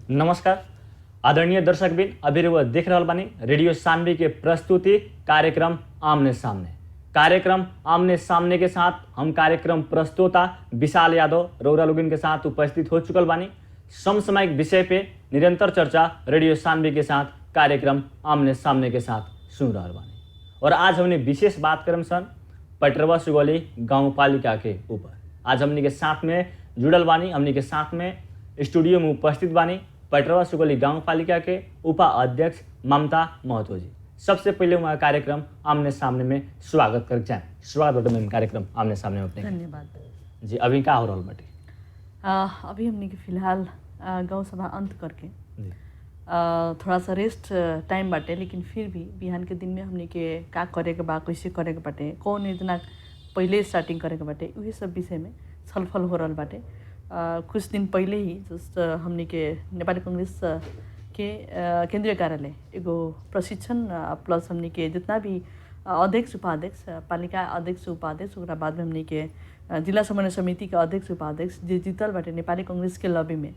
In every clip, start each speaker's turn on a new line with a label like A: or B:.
A: नमस्कार आदरणीय दर्शकबिन, अभी रउआ देख रहल बानी रेडियो सानवी के प्रस्तुति कार्यक्रम आमने सामने। कार्यक्रम आमने सामने के साथ हम कार्यक्रम प्रस्तोता विशाल यादव रउरा लोगन के साथ उपस्थित हो चुकल बानी। समसामयिक विषय पे निरंतर चर्चा रेडियो सानवी के साथ कार्यक्रम आमने सामने के साथ सुन रहल बानी। और आज हमने विशेष बात करम सन पटरवा सुगौली गाँव पालिका के ऊपर। आज हमने के साथ में जुड़ल बानी, हमने के साथ में स्टूडियो में उपस्थित बानी पटरवा सुगौली गाँव पालिका के उपाध्यक्ष ममता महतो जी। सबसे पहले वहाँ कार्यक्रम आमने सामने में स्वागत कर चाहे। स्वागत बटे मैम कार्यक्रम आमने सामने में अपने।
B: धन्यवाद
A: जी। अभी का हो रहा बटे?
B: अभी हमने के फिलहाल गांव सभा अंत करके
A: जी।
B: थोड़ा सा रेस्ट टाइम बाटे, लेकिन फिर भी बिहान के दिन में हमने के का करे के बा, कैसे करे के बाटे, कौन योजना पहले स्टार्टिंग करे के बाटे, वही सब विषय में छलफल हो रहा बाटे। कुछ दिन पहले ही जस्ट हमने के नेपाली कांग्रेस के केंद्रीय कार्यालय एगो प्रशिक्षण प्लस हमने के जितना भी अध्यक्ष उपाध्यक्ष पालिका अध्यक्ष उपाध्यक्ष ओकरा बाद में हमने के जिला समन्वय समिति के अध्यक्ष उपाध्यक्ष जे जीतल बाटे नेपाली कांग्रेस के लॉबी में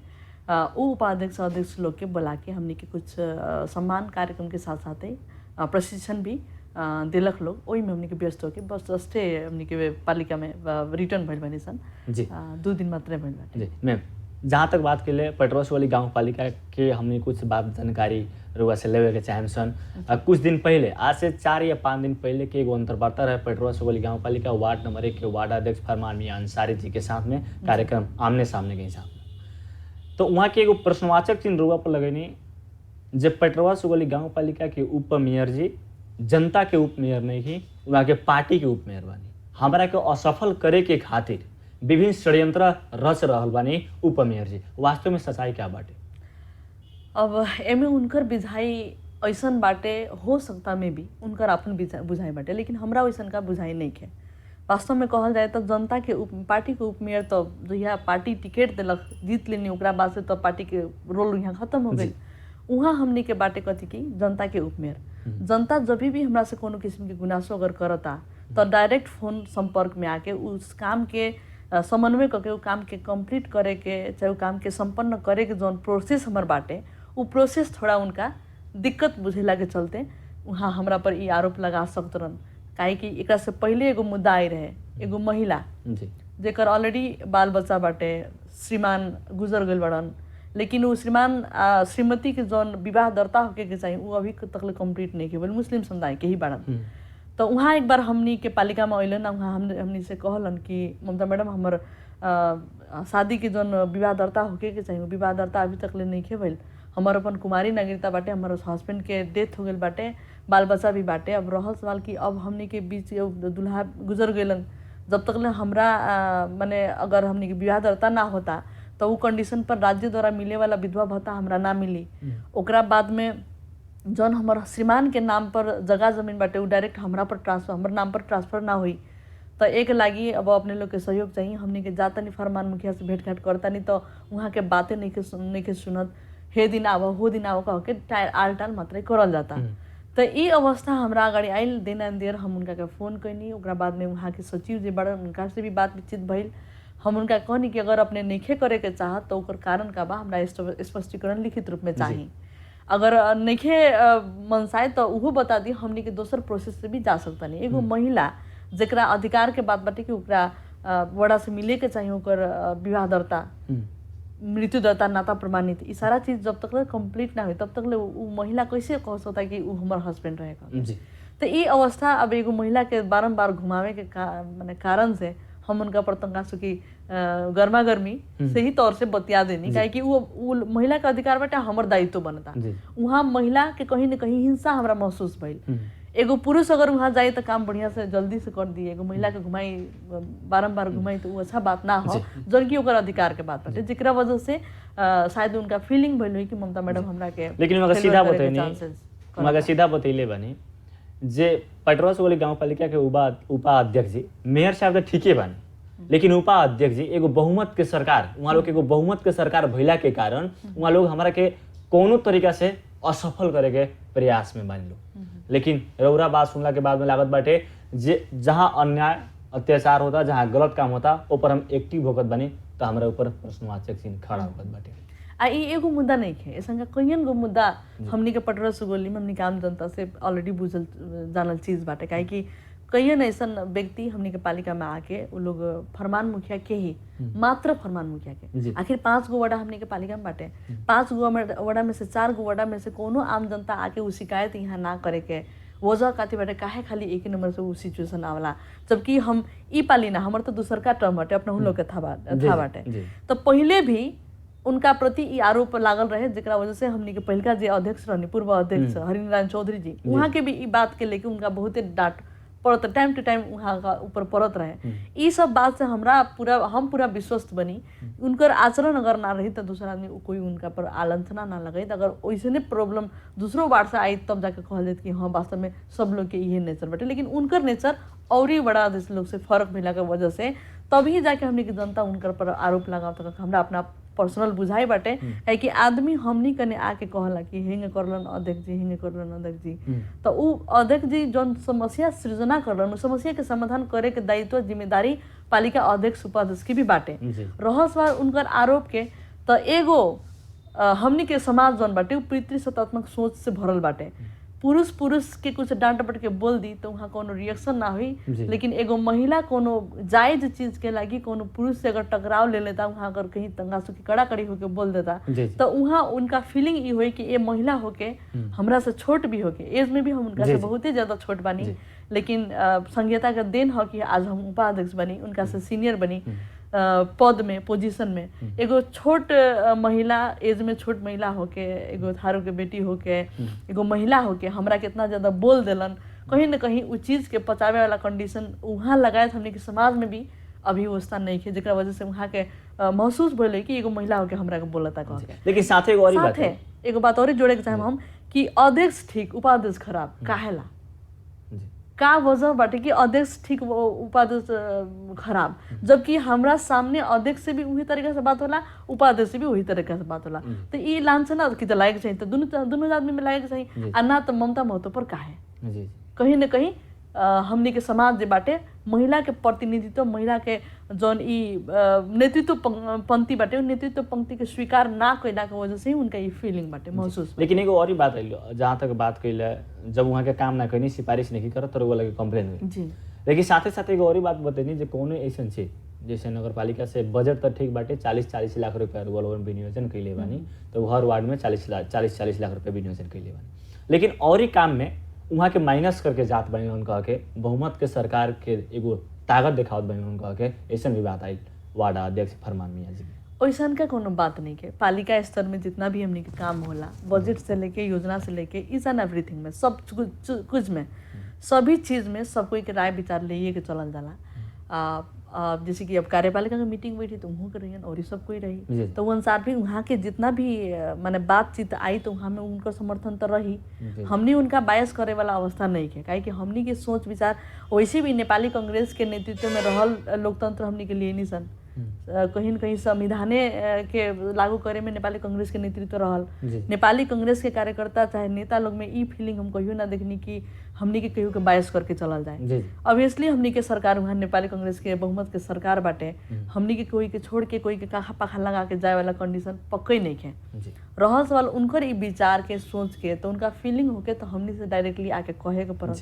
B: वो उपाध्यक्ष अध्यक्ष लोग के बुला के हमने के कुछ सम्मान कार्यक्रम के साथ साथ ही प्रशिक्षण भी दिलक लोग। वही में हमने के व्यस्त होके बस जस्टे हमने के पालिका में रिटर्न भइल बनी सन
A: जी
B: 2 दिन मात्र भइल बाटे।
A: जी मैम, जहाँ तक बात के लिए पटरवा सुगौली गाँव पालिका के हमने कुछ बात जानकारी रुआ से लेवे के चाहे सन। कुछ दिन पहले, आज से 4 या 5 दिन पहले के एगो अंतर्वार्ता रहे पटरवा सुगौली गाँव पालिका वार्ड नंबर 1 के वार्ड अध्यक्ष फरमान मियां अंसारी जी के साथ में कार्यक्रम आमने सामने के हिसाब में। तो वहाँ के एगो प्रश्नवाचक चिन्ह रुआ पर लगेनी जब पटरवा सुगौली गाँव पालिका के उप मेयर जी जनता के उप मेयर नहीं ही, वहाँ के पार्टी के उप मेयर बानी। हमारा के असफल करे के खातिर विभिन्न षड्यंत्र रच रहल बानी उप मेयर जी। वास्तव में सच्चाई क्या बाटे?
B: अब एमे उनकर बुझाई ऐसन बाटे, हो सकता में भी उनकर अपन बुझाई बाटे, लेकिन हमरा वैसन का बुझाई नहीं है। वास्तव में कहल जाए तो जनता के पार्टी के उप मेयर तो जहिया पार्टी टिकट दिलक जीत लेनी ओकरा बाद से तो पार्टी के रोल यहाँ खत्म हो गई। वहाँ हमने के बाटे कथी की जनता के उप मेयर। जनता जब भी हमरा से कोनो किस्म के गुनासो अगर करता तो डायरेक्ट फोन संपर्क में आके उस काम के समन्वय करके वो काम के कंप्लीट करे के, चाहे वो काम के संपन्न करे के जौन प्रोसेस हमार बाटे वो प्रोसेस थोड़ा उनका दिक्कत बुझेला के चलते वहाँ हमरा पर ये आरोप लगा सकत रहन। काहे कि एकरा से पहले एगो मुद्दा आई रहे, एगो महिला जेकर ऑलरेडी बाल बच्चा बाटे, श्रीमान गुजर गइल बड़न, लेकिन वो श्रीमान श्रीमती के जौन विवाह दर्ता होके के चाहिए वो अभी तक कंप्लीट नहीं केवल मुस्लिम समुदाय के ही बड़न। तो वहाँ एक बार हमनी के पालिका में अलन, वहाँ हमनी से कहलन कि ममता मैडम हमर शादी के जौन विवाह दर्ता होके के चाहिए विवाह दर्ता अभी तक ले नहीं के भइल। हमार अपन कुमारी नागरिकता बाटे, हमारे हस्बैंड के डेथ हो गई बाटे, बाल बच्चा भी बाटे। अब रहल सवाल कि अब हमनी के बीच दुल्हा गुजर गइलन, जब तक ले हमरा माने अगर हमनी के विवाह दर्ता ना होता तो वो कंडीशन पर राज्य द्वारा मिले वाला विधवा भत्ता हमरा ना मिली। ओकरा बाद में जौन हमार श्रीमान के नाम पर जगह जमीन बाटे वो डायरेक्ट हमरा पर ट्रांसफर, हमारे नाम पर ट्रांसफर ना हुई। तो एक लागी अब अपने लोग के सहयोग चाहिए। हमने के जाता नहीं फरमान मुखिया से भेंट घाट करता नहीं तो वहाँ के बातें नहीं के सुनत, हे दिन आव हो दिन आव कह के आल टाल मात्रै करल जाता। तो ये अवस्था हमरा अगाडि आइल दिन देर हम उनका के फोन कैनी। ओकरा बाद में वहाँ के सचिव जी बड़े उनका से भी बातचीत भइल। हम उनका कहनी कि अगर अपने नइखे करे के चाहत तो ओकर कारण का बा हमरा स्पष्टीकरण लिखित रूप में चाहिए। अगर नइखे मनसाए तो उहो बता दी, हमनी के दोसर प्रोसेस से भी जा सकता नहीं। एगो महिला जेकरा अधिकार के बात बाटे कि ओकरा बड़ा से मिले के चाहिए, ओकर विवाह दर्ता, मृत्यु दर्ता, नाता प्रमाणित, ई सारा चीज जब तक कंप्लीट ना हुई तब तक वो महिला कैसे कह सकता कि वो हमार हस्बैंड रहेगा। तो ये अवस्था अब एगो महिला के बारम्बार घुमावे के माने कारण से हम उनका प्रतंगासु की गर्मा गर्मी सही तौर से बतिया देनी, काहे कि वो महिला का अधिकार बाटे, हमर दायित्व बनता। वहाँ महिला के कहीं न कहीं हिंसा हमरा महसूस भइल। एगो पुरुष अगर वहाँ जाए तो काम बढ़िया से जल्दी से कर दिए, एगो महिला के घुमाई बारम्बार घुमाई तो वो अच्छा बात ना हो, जबकि ओकर अधिकार के बात बाटे, जेकरा वजह से शायद उनका फीलिंग भइल हुई कि ममता मैडम हमरा के।
A: लेकिन मगर सीधा बतैले बानी जे पटरवा सुगौली गाँव पालिका के उपाध्यक्ष जी मेयर साहब तो ठीके बानी, लेकिन उपाध्यक्ष जी एगो बहुमत के सरकार, वहाँ लोग एगो बहुमत के सरकार भइला के कारण वहाँ लोग हमारा के कोनो तरीका से असफल करे के प्रयास में बानी लोग। लेकिन रउरा बात सुनला के बाद में लागत बाटे जे जहाँ अन्याय अत्याचार होता, जहाँ गलत काम होता, ऊपर हम एक्टिव होकर बानी तो हमारे ऊपर प्रश्नवाचक चिन्ह खड़ा होकर बाटे।
B: आ ई एगो मुद्दा नहीं है, ऐसा कईयन गो मुद्दा हमनी के पटरा सुगोली में हमनी के आम जनता से ऑलरेडी बुझल जानल चीज बाटे। काहे कि कईयन ऐसा व्यक्ति हमनी के पालिका में आके वो लोग फरमान मुखिया के ही मात्र फरमान मुखिया के, आखिर 5 गो वडा हमनी के पालिका में बाटे, 5 गो वडा में से 4 गो वडा में से कोनो आम जनता आके वो शिकायत यहाँ ना करे के वजह काथी बाटे, काहे खाली एक ही नंबर से वो सिचुएशन आवला। जबकि हम ई पाली ना, हमार तो दूसर का टर्म बाटे, अपना हम लोग के था बाटे। तो पहले भी उनका प्रति ई आरोप लागल रहे, जेकरा वजह से हमनी के पहिलका जे अध्यक्ष रहनी पूर्व अध्यक्ष हरिनारायण चौधरी जी, वहाँ के भी ई बात के लेके उनका बहुते डांट पड़त, टाइम टू टाइम वहाँ का ऊपर पड़त रहे। ई सब बात से हम पूरा विश्वस्त बनी। उनकर आचरण अगर ना रही तो दूसरा आदमी कोई उनका पर आलोचना ना लगे, अगर वैसे प्रॉब्लम दूसरों बार से आई तब जाके कहल जाए कि हाँ वास्तव में सब लोग के ये नेचर बाटे। लेकिन उनकर नेचर और ही बड़ा लोग से फर्क मिला के वजह से तभी जाके हमनी की जनता उनकर पर आरोप लगा तक हमरा अपना पर्सनल बुझाई बाटे है कि आदमी हमनी कने आके कहला कि हेंगे करलन अध्यक्ष जी, हेंगे करलन अध्यक्ष जी, तो उ अध्यक्ष जी जौन समस्या सृजना करलन, समस्या के समाधान करे के दायित्व जिम्मेदारी पालिका अध्यक्ष उपाध्यक्ष की भी बाटे। रहस्यवार उनकर आरोप के तो एगो हमनी के समाज जौन बाटे उ पितृ सत्तात्मक सोच से भरल बाटे। पुरुष के कुछ डांट पट के बोल दी तो वहाँ कोनो रिएक्शन ना हुई, लेकिन एगो महिला कोनो जायज चीज के लागी कोनो पुरुष से अगर टकराव ले लेता, वहाँ अगर कहीं तंगा सुखी कड़ाकड़ी होके बोल देता तो वहाँ उनका फीलिंग ये हुई कि ये महिला होके हमरा से छोट भी होके, एज में भी हम उनका से बहुत ही ज्यादा छोट बानी, लेकिन संघीयता का देन हो कि आज हम उपाध्यक्ष बनी, उनका से सीनियर बनी पद में पोजीशन में। एगो छोट महिला, एज में छोट महिला होके, एगो थारू के बेटी होके, एगो महिला होके हमरा कितना ज्यादा बोल देलन, कहीं ना कहीं उस चीज के पचावे वाला कंडीशन वहाँ लगाए हमने के समाज में भी अभी व्यवस्था नहीं है, जेकरा वजह से वहाँ के महसूस भइल कि एगो महिला होके हमरा के बोलता कह के।
A: लेकिन साथे एगो और बात है,
B: एगो बात और जोड़े के चाहे हम कि अध्यक्ष ठीक उपाध्यक्ष खराब काहेला, का वजह बाटे कि अध्यक्ष ठीक उपाध्यक्ष खराब, जबकि हमरा सामने अध्यक्ष से भी वही तरीका से बात होला, उपाध्यक्ष से भी वही तरीका से बात होला। तो ये लांछना कि तो लायक चाहिए, तो दोनों आदमी में लायक चाहिए, और ना तो ममता महतो पर काहे कहीं ना कहीं हमनी के समाज जे बाटे महिला के प्रतिनिधित्व, महिला के जौन ई नेतृत्व पंक्ति बाटे, नेतृत्व पंक्ति के स्वीकार ना कैला के वजह से ही उनका ये फीलिंग बाटे महसूस।
A: लेकिन एगो और ही बात है, जहाँ तक बात कैले जब वहाँ के काम ना करनी, सिफारिश नहीं करत तो वो लगे कंप्लेन हुई जी। लेकिन साथे साथ एगो और ही बात बतैनी जे कोनो ऐसा चीज जैसे नगर पालिका से बजट तो ठीक बाटे 40 लाख रुपया विनियोजन कैले बानी, तो हर वार्ड में 40 लाख रुपया विनियोजन कैले बानी, लेकिन और ही काम में वहाँ के माइनस करके जात बनी उनका के बहुमत के सरकार के एगो ताकत दिखावत बनी उनका के ऐसा भी बात आई वार्ड अध्यक्ष फरमान मियाँ जी।
B: वैसन का कोनो बात नहीं के, पालिका स्तर में जितना भी हमने के काम होला, बजट से लेके योजना से लेके ईच एंड एवरीथिंग में सब कुछ में सभी चीज में सब कोई के राय विचार ले के चलल जाला। जैसे कि अब कार्यपालिका की मीटिंग बैठी तो वहाँ के रही और सब कोई रही, तो वो अनुसार भी वहाँ के जितना भी माने बातचीत आई तो वहाँ में उनका समर्थन तो रही। हमने उनका बायस करे वाला अवस्था नहीं है, काहे कि हमनी के सोच विचार वैसे भी नेपाली कांग्रेस के नेतृत्व में रहल लोकतंत्र हमनी के लिए नहीं सन, कहीं न कहीं संविधाने के लागू करे में नेपाली कांग्रेस के नेतृत्व रहल। नेपाली कांग्रेस के कार्यकर्ता चाहे नेता लोग में ई फीलिंग हम कहियो ना देखनी कि हमनी के कहियो के बायस करके चलल जाए। ऑब्वियसली हमनी के सरकार वहाँ नेपाली कांग्रेस के बहुमत के सरकार बाटे, हमनी के कोई के छोड़ के कोई के काहा पाखा लगा के जाए वाला कंडीशन पक्का ही नहीं है। रहल सवाल उनकर ई विचार के सोच के तो उनका फीलिंग होके तो हमनी से डायरेक्टली आके कहे के पड़ल।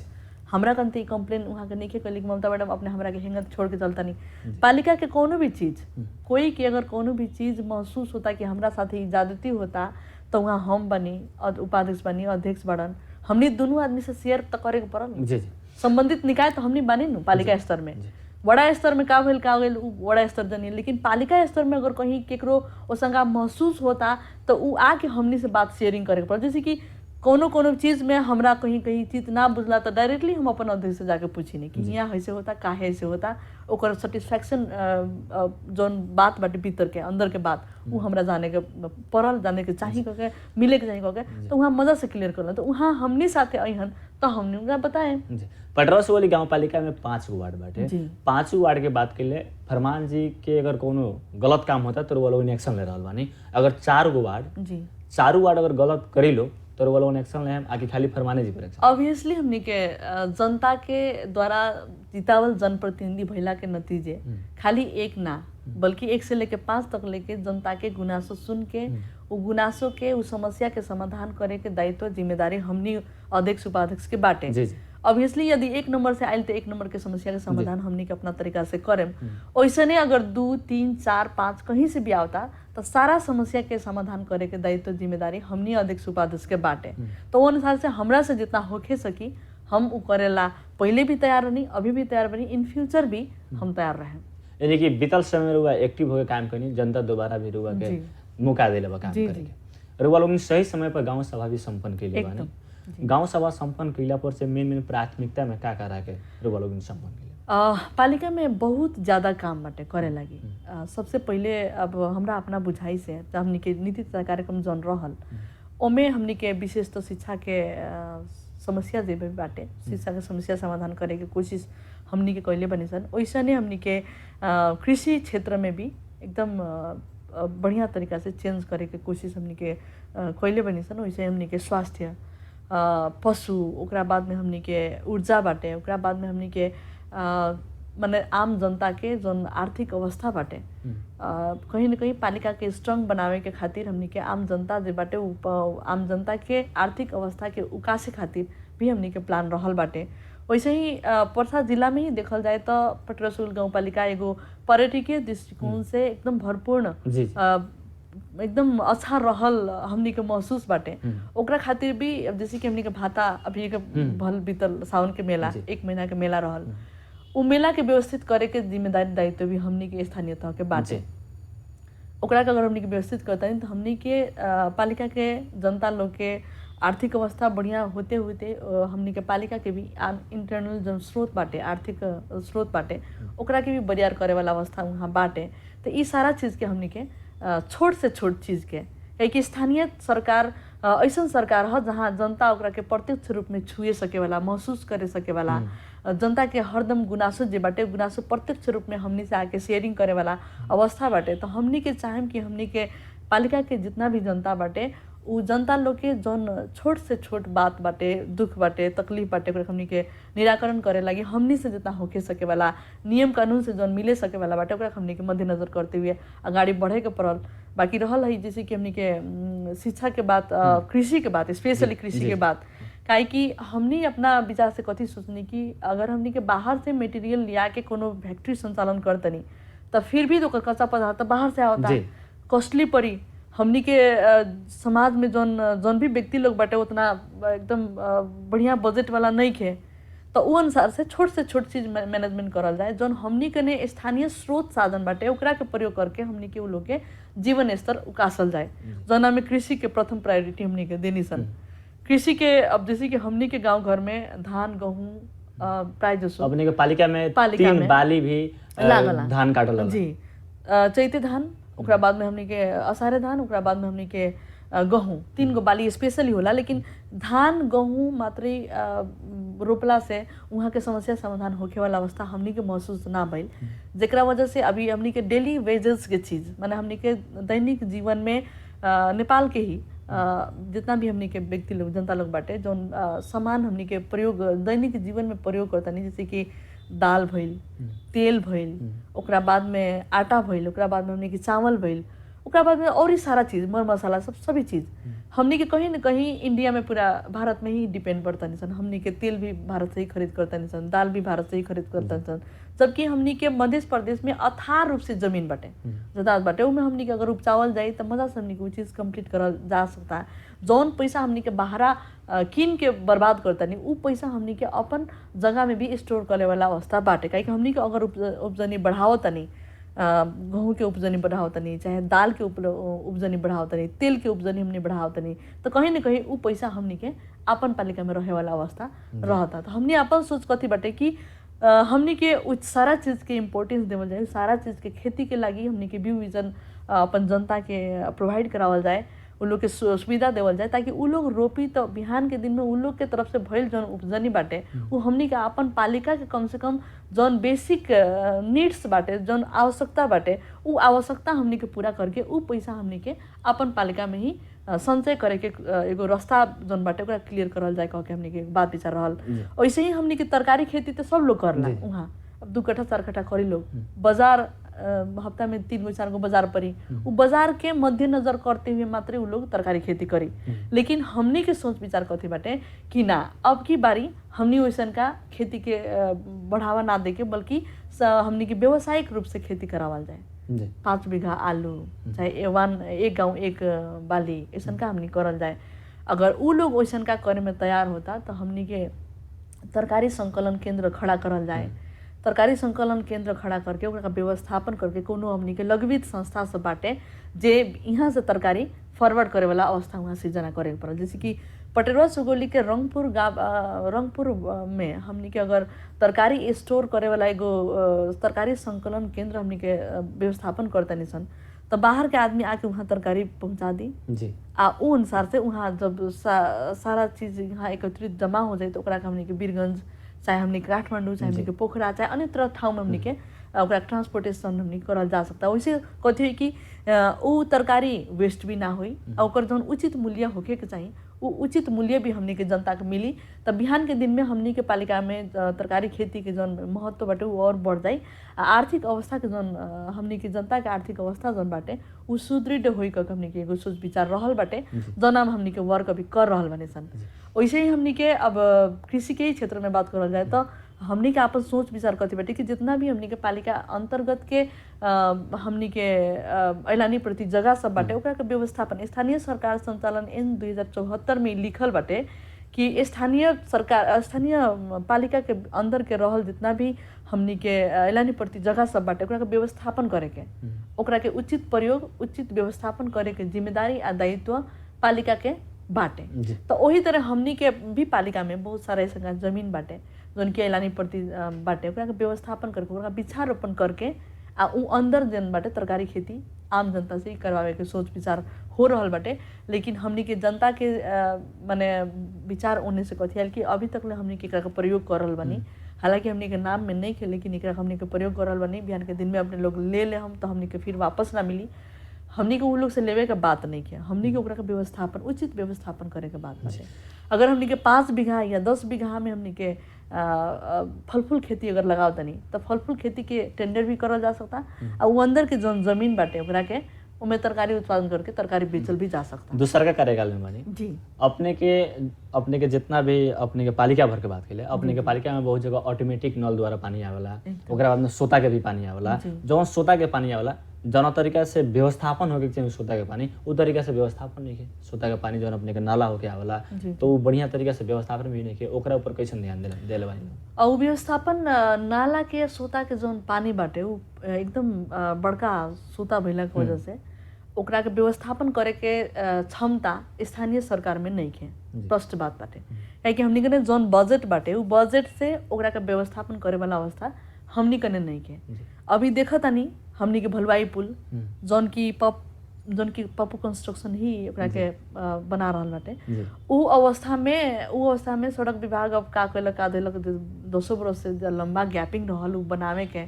B: हमरा कंते कंप्लेन वहाँ के नहीं कली ममता मैडम अपने हमरा के हिंगत छोड़ के चलता नहीं। पालिका के कोनो भी चीज कोई की अगर कोनो भी चीज महसूस होता कि हमरा साथ ही ज्यादती होता तो वहाँ हम बनी उपाध्यक्ष बनी अध्यक्ष बड़न, हमने दोनों आदमी से शेयर तो करे के पड़ल। संबंधित निकाय तो हमने बनी न पालिका स्तर में, बड़ा स्तर में का भेल बड़ा स्तर जनी, लेकिन पालिका स्तर में अगर कहीं केकरो ओसंगा महसूस होता तो उ आके हमनी से बात शेयरिंग करे के पड़ल। जैसे कि कोनो चीज में हमरा कहीं चीज ना बुझला तो डायरेक्टली हम अपन अध्यक्ष से जाके पूछी नहीं कि यहाँ ऐसे होता काहे ऐसे होता, ओकर सेटिस्फैक्शन जौन बात बाटे भीतर के अंदर के बात वो हमरा जाने के पड़ल, जाने के चाहिए कह मिले के चाहिए कह तो वहाँ मजा से क्लियर करल। तो वहाँ हमनी साथे अहन तो हमने उनका बताए।
A: पटरस वाली गाँव पालिका में 5 वार्ड बाटे, 5 वार्ड के बात के लिए फरमान जी के अगर कोनो गलत काम होता तो वो लोग एक्शन ले रहा बानी। अगर 4 वार्ड अगर गलत करी लो तो वो लोग एक्शन ले आके खाली फरमाने जी पर।
B: ऑब्वियसली हमने के जनता के द्वारा जितावल जनप्रतिनिधि भइला के नतीजे खाली एक ना बल्कि 1 से लेके 5 तक लेके जनता के गुनासो सुन के उ गुनासो के उ समस्या के समाधान करे के दायित्व जिम्मेदारी हमनी अध्यक्ष उपाध्यक्ष के बाटे।
A: जी जी
B: ऑब्वियसली यदि 1 नंबर से आयल तो 1 नंबर के समस्या के समाधान हमनी के अपना तरीका से करेम। ओइसने अगर 2 3 4 5 कहीं से भी आवता तो सारा समस्या के समाधान करे के दायित्व जिम्मेदारी हमनी अध्यक्ष उपाध्यक्ष के बाटे। तो वो अनुसार से हमरा से जितना होके सकी हम उ करेला पहले भी तैयार रहनी, अभी भी तैयार बनी, इन फ्यूचर भी हम तैयार रहें।
A: यानी कि बीतल समय रुआ एक्टिव होकर काम करनी, जनता दोबारा भी रुआ के मौका देले बा काम करे के। रुआ लोग सही समय पर गांव सभा भी संपन्न कइले बानी। गांव सभा संपन्न कइला पर से मेन प्राथमिकता में का राखे रुआ लोग संपन्न कइले?
B: पालिका में बहुत ज़्यादा काम बाटे करे लगी। सबसे पहले अब हमरा अपना बुझाई से हमनी के नीति तथा कार्यक्रम जौन रहल ओमे हमनी के विशेष तो शिक्षा के समस्या जे भी बाटे, शिक्षा के समस्या समाधान करे के कोशिश हमनी के कइले बनी सन। ओइसने हमनी के कृषि क्षेत्र में भी एकदम बढ़िया तरीका से चेंज करे के कोशिश हमनी के कइले बनी सन। ओइसे हमनी के स्वास्थ्य, पशु, ओकरा बाद में हमनी के ऊर्जा बाटे, ओकरा बाद में हमनी के माने आम जनता के जौन आर्थिक अवस्था बाटे कहीं न कहीं पालिका के स्ट्रॉन्ग बनावे के खातिर हमनी के आम जनता जे बाटे आम जनता के आर्थिक अवस्था के उकासे खातिर भी हमनी के प्लान रहल बाटे। वैसे ही पर्सा जिला में ही देखल जाए तो पटरसुल गाउँपालिका एगो पर्यटकीय दृष्टिकोण से एकदम भरपूर्ण एकदम अच्छा रहल हमनी के महसूस बाटे। ओकरा खातिर भी अब जैसे कि हमनी के भाता अभी के भल बीतल सावन के मेला 1 महीना के मेला रहल, उ मेला के व्यवस्थित करे के जिम्मेदारी दायित्व भी हमनी के स्थानीय तह के बाटे। ओकरा के अगर हमनी के व्यवस्थित करता तो हमनी के पालिका के जनता लोग के आर्थिक अवस्था बढ़िया होते होते हमनी के पालिका के भी इंटरनल जो स्रोत बाटे, आर्थिक स्रोत बाटे, ओकरा के भी बरियार करे वाला अवस्था वहाँ बाटे। तो ये सारा चीज़ के हमनी के छोट से छोट चीज़ के कि स्थानीय सरकार ऐसा सरकार है जहाँ जनता ओकरा के प्रत्यक्ष रूप में छुए सके वाला, महसूस करे सके वाला, जनता के हरदम गुनासो जे बाटे गुनासो प्रत्यक्ष रूप में हमनी से आके शेयरिंग करे वाला अवस्था बाटे। तो हमनी के चाहेम कि हमनी के पालिका के जितना भी जनता बाटे उ जनता लोग के जौन छोट से छोट बात बाटे, दुख बाटे, तकलीफ बाटे, ओकरा हमनी के निराकरण करे लगी हमनी से जितना होके सके वाला, नियम कानून से जौन मिले सके वाला बाटे ओकरा हमनी के मद्देनजर करते हुए आगाड़ी बढ़े के पड़ल। बाकी रहल है जैसे कि हमनी के शिक्षा के बात, कृषि के बात, स्पेशली कृषि के बात, काहे कि हमनी अपना विचार से कथी सोचनी कि अगर हमनी के बाहर से मटेरियल लिया के कोनो फैक्ट्री संचालन करतनी तो फिर भी तो कच्चा पदार्थ बाहर से आवता, कॉस्टली पड़ी। हमनी के समाज में जौन भी व्यक्ति लोग बाटे उतना एकदम बढ़िया बजट वाला नहीं खे, तो वो अनुसार से छोट चीज मैनेजमेंट करल जाए। जौन हमनी के ने स्थानीय स्रोत साधन बाटे ओकरा के प्रयोग करके हमनी के उ लोग के जीवन स्तर उकासल जाए। जौन में कृषि के प्रथम प्रायोरिटी हमनी के देनी सन। कृषि के अब जैसे कि हमनी के गांव घर में धान, गेहूं प्राय जसो
A: अपने के पालिका में 3 बाली भी धान काटल
B: जी, चैते धान, ओकरा बाद में हमनी के असारे धान, ओकरा बाद में हमनी के गेहूं, 3 गो बाली स्पेशली होला। लेकिन धान गेहूं मात्र रोपला से वहाँ के समस्या समाधान होके वाला अवस्था हमनी के महसूस ना भइल, जेकरा वजह से अभी हमनी के डेली वेजेस के चीज माने हमनी के दैनिक जीवन में नेपाल के ही जितना भी हमनी के व्यक्ति लोग जनता लोग बाटे जौन सामान हमनी के प्रयोग दैनिक जीवन में प्रयोग करता नहीं, जैसे कि दाल भइल, तेल भइल, ओकरा बाद में आटा भइल, ओकरा बाद में हमनी के चावल भइल, ओकरा बाद में और ही सारा चीज़ मर मसाला सभी चीज़ हमनी के कहीं न कहीं इंडिया में पूरा भारत में ही डिपेंड पड़ता नहीं सन। हमनी के तेल भी भारत से ही खरीद करता नहीं सन, दाल भी भारत से ही खरीद करता नहीं सन, जबकि हमनी के मध्य प्रदेश में अथाह रूप से जमीन बाटे, जदाद बाटे, उमें हमनी के अगर उपजावल जाए तो मजा से हमनी के वो चीज़ कंप्लीट करल जा सकता है। जौन पैसा हमनी के बाहरा कीन के बर्बाद करता नहीं, वो पैसा हमनी के अपन जगह में भी स्टोर करे वाला अवस्था बाटे। काहे कि हमनी के अगर उपजनी बढ़ावता नहीं, गेहूँ के उपजनी बढ़ावता नहीं, चाहे दाल के उपजनी बढ़ावता नहीं, तेल के उपजनी हमने बढ़ावता नहीं, तो कहीं न कहीं वो पैसा हमनी के अपन पालिका में रहे वाला अवस्था रहता। तो हमने अपन सोच कथी बाटे कि हमनी के सारा चीज़ के इम्पोर्टेंस देवल जाए, सारा चीज़ के खेती के लगी हमनी के व्यू विजन अपन जनता के प्रोवाइड करावल जाए, उ लोग के सुविधा देवल जाए, ताकि उ लोग रोपी तो बिहान के दिन में उ लोग के तरफ से भइल जौन उपजनी बाटे वो हमनी के अपन पालिका के कम से कम जौन बेसिक नीड्स बाटे, जौन आवश्यकता बाटे, उ आवश्यकता हमनी के पूरा करके उ पैसा हमनी के अपन पालिका में ही संचय करे के एगो रास्ता जौन बाटे ओकरा क्लियर करल जाए कह के हमनी के बात विचार रहल। वैसे ही हमनी के तरकारी खेती तो सब लोग करला, वहाँ अब 2 कट्ठा 4 कट्ठा करी लोग, बाजार हफ्ता में 3 गो 4 गो बाजार पड़ी, वो बाजार के मद्देनजर करते हुए मात्र वो लोग तरकारी खेती करी। लेकिन हमनी के सोच विचार कथी बाटे कि ना, अब की बारी हमनी वैसन का खेती के बढ़ावा ना देके बल्कि हमनी के व्यावसायिक रूप से खेती करावल जाए। 5 बीघा आलू चाहे एक गांव एक बाली ऐसा का हमनी करल जाए। अगर उ लोग वैसन का करे में तैयार होता तो हमनी के तरकारी संकलन केंद्र खड़ा करल जाए। तरकारी संकलन केंद्र खड़ा करके ओकरा व्यवस्थापन करके कोनो हमनी के लघुवित्त संस्था सब बाटे जे यहाँ से तरकारी फॉरवर्ड करे वाला अवस्था वहाँ सृजना करे पड़ल। जैसे कि पटेरवा सुगोली के रंगपुर में हमनी के अगर तरकारी स्टोर करे वाला एगो तरकारी संकलन केंद्र हमनी के व्यवस्थापन करता निसन, तो बाहर के आदमी आके वहाँ तरकारी पहुँचा दी जी। उ अनुसार से वहाँ जब सारा चीज यहाँ एकत्रित जमा हो जाए तो ओकरा हमनी के वीरगंज चाहे हमनी काठमांडू चाहे हमनी के पोखरा चाहे अन्य तरह ठाउँ में हमनी के ओकरा ट्रांसपोर्टेशन हमनी करल जा सकता। वैसे कथी है कि उ तरकारी वेस्ट भी ना होई, ओकर जौन उचित मूल्य होके के चाहिए उ उचित मूल्य भी हमनी के जनता के मिली। तब बिहान के दिन में हमनी के पालिका में तरकारी खेती के जौन महत्व बाटे वो और बढ़ जाई। आर्थिक अवस्था के जौन हमनी के जनता के आर्थिक अवस्था जौन बाटे उ सुदृढ़ होई के हमनी के एगो सोच विचार रहल बाटे जौन हमनी के वर्क अभी कर रहल बानी सन। वैसे ही हमनी के अब कृषि के ही क्षेत्र में बात करल जाए तो हमनी के आपन सोच विचार कथी बाटे कि जितना भी हमनी के पालिका अंतर्गत के हमनी के ऐलानी प्रति जगह सब बाटे ओकरा के व्यवस्थापन स्थानीय सरकार संचालन ऐन 2074 में लिखल बाटे कि स्थानीय पालिका के अंदर के रहल जितना भी हमनी के ऐलानी प्रति जगह सब बाटे ओकरा के व्यवस्थापन करे के, ओकरा के उचित प्रयोग उचित व्यवस्थापन करे के जिम्मेदारी आ दायित्व पालिका के बाटे। तो वही तरह हमनी के भी पालिका में बहुत सारा ऐसा जमीन बाटे जौन की ऐलानी प्रति बाटे ओकरा के व्यवस्थापन करके ओकरा वृक्षारोपण करके आ उ अंदर जन बाटे तरकारी खेती आम जनता से ही करवावे के सोच विचार हो रहल बाटे। लेकिन हमनी के जनता के माने विचार होने से कथी है कि अभी तक ले हमनी के एकरा के प्रयोग कर रहल बानी। हालांकि हमनी के नाम में नहीं खे लेकिन एकरा हमनी के प्रयोग कर रहल बानी। बिहान के दिन में अपने लोग ले हम तो हमनी के फिर वापस ना मिली। हमनी के उ लोग से लेवे के बात नहीं किया, हमनी के ओकरा के व्यवस्थापन उचित व्यवस्थापन करे के बात बाटे। अगर हमनी के 5 बीघा या 10 बीघा में हमनी के फल फूल खेती अगर लगाओ तनी तो फल फूल खेती के टेंडर भी करल जा सकता और वो अंदर के जौन जमीन बाटे ओकरा के उमें तरकारी उत्पादन करके तरकारी बेचल भी जा सकता।
A: दूसरा का कार्यकाल में बानी जी अपने के जितना भी अपने के पालिका भर के बात के लिए अपने के पालिका में बहुत जगह ऑटोमेटिक नल द्वारा पानी आवेला, ओकरा बाद में सोता के भी पानी आवेला। जौन सोता के पानी आवेला जौन तरीका से व्यवस्थापन होके चाहिए सोता के पानी उ तरीका से व्यवस्थापन नहीं है। सोता के पानी जौन अपने के नाला होके आवेला तो वो बढ़िया तरीका से व्यवस्थापन भी नहीं है। ओकरा ऊपर कैसे ध्यान देले बानी
B: और व्यवस्थापन नाला के सोता के जौन पानी बाटे उ एकदम बड़का सोता भइला के वजह से ओकरा के व्यवस्थापन करे के क्षमता स्थानीय सरकार में नहीं है। स्पष्ट बात बाटे काहे हमनी के जौन बजट बाटे उ बजट से ओकरा के व्यवस्थापन करे वाला अवस्था हमनी कने नहीं है। अभी देखतानी हमनी के भलवाई पुल जौन की पप्पू कंस्ट्रक्शन ही ओकरा के बना रहल बाटे उ अवस्था में सड़क विभाग अब का कइलक का देलक 200 बरस से लंबा गैपिंग रहल उ बनावे के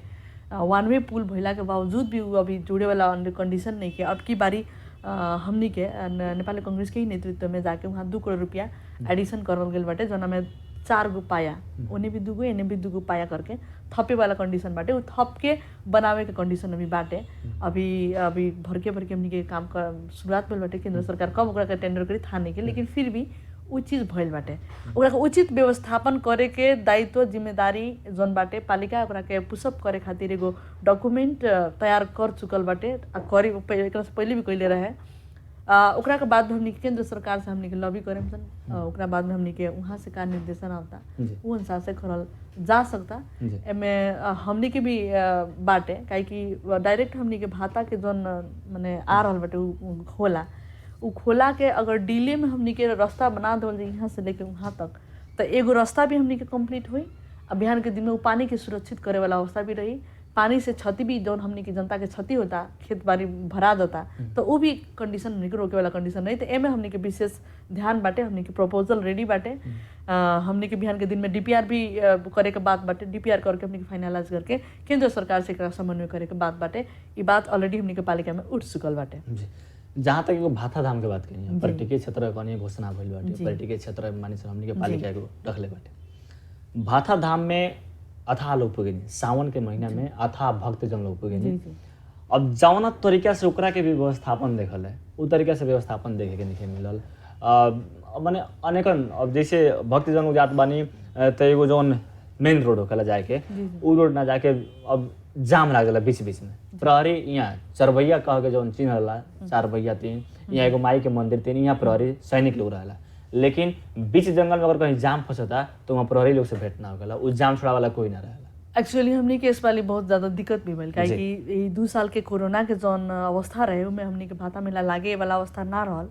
B: वन वे पुल भइला के बावजूद भी उ अभी जुड़े वाला अंडर कंडीशन नहीं के। अब की बारी हमनी के नेपाली कांग्रेस के ही नेतृत्व में जाके वहाँ 2 करोड़ रुपया एडिशन करल गेल बाटे जौना में 4 गो पाया ओने भी 2 गो एने भी 2 गो पाया करके थपे वाला कंडीशन बाटे उ थप के बनावे के कंडीशन अभी बाटे। अभी भरके हमनी के काम का शुरुआत भइल बाटे। केंद्र सरकार कब ओकरा के टेंडर करी था नहीं के लेकिन फिर भी उ चीज भइल बाटे। ओकरा के उचित व्यवस्थापन करे के दायित्व जिम्मेदारी जौन बाटे पालिका ओकरा के पुशअप करे खातिर एगो डॉक्यूमेंट तैयार कर चुकल बाटे आ करी एकरा से पहले भी कइले रहे। ओकरा के बाद में हमनी के केंद्र सरकार से हमनी के लॉबी करेम सन ओकरा बाद में हमनी के वहाँ से का निर्देशन आवता उ अनुसार से करल जा सकता। एमे हमनी के भी बाटे काहे कि डायरेक्ट हमनी के भाता के जौन माने आ रहल बाटे उ खोला के अगर डिले में हमनी के रास्ता बना देवल जाए यहाँ से लेके वहाँ तक तो एगो रास्ता भी हमनी के कंप्लीट हुई। अब बिहान के दिन में वो पानी के सुरक्षित करे वाला अवस्था भी रही। पानी से क्षति भी जौन हमनी की जनता के क्षति होता खेत बाड़ी भरा देता तो वो भी कंडीशन हमनी के रोके वाला कंडीशन रही। तो एमे हमनी के विशेष ध्यान बाटे। हमनी के प्रपोजल रेडी बाटे। हमनी के बिहान के दिन में डीपीआर भी करे के बात बाटे। डीपीआर करके हमनी के फाइनलाइज करके केंद्र सरकार से एकरा समन्वय करे के बात बाटे। ये बात ऑलरेडी हमनी के पालिका में उठ चुकल बाटे।
A: जहाँ तक एगो भाता धाम के बात करी पर्यटकीय क्षेत्र कनी घोषणा भइल बाटे। पर्यटकीय क्षेत्र माने हमनी के पालिका एगो रखले बाटे। भाता धाम में अथाह लोग पुगेनी, सावन के महीना में अथाह भक्तजन लोग पुगेनी।
B: जी।
A: अब जौना तरीका से ओकरा के भी व्यवस्थापन देखल है, उ तरीका से व्यवस्थापन देखे के नहीं मिलल। माने अनेकन अब जैसे भक्तजन लोग जात बानी तो एगो जौन मेन रोड होखेला जाए के, उ रोड ना जाके अब जाम लाग जाला बीच बीच में। प्रहरी यहाँ चरभैया कह के जौन चिन्ह रहला, 4 भैया 3, यहाँ एगो माई के मंदिर 3, यहाँ प्रहरी सैनिक लोग रहेला। लेकिन बीच जंगल में अगर कहीं जाम फंसता तो वहाँ प्रहरी लोग से भेंट ना होखेला, उ जाम छोड़ा वाला कोई ना रहेला।
B: एक्चुअली हमनी के इस वाली बहुत ज़्यादा दिक्कत भी मिल, काहे कि 2 साल के कोरोना के जौन अवस्था रहे उमें हमनी के भाता मेला लागे वाला अवस्था ना रहल।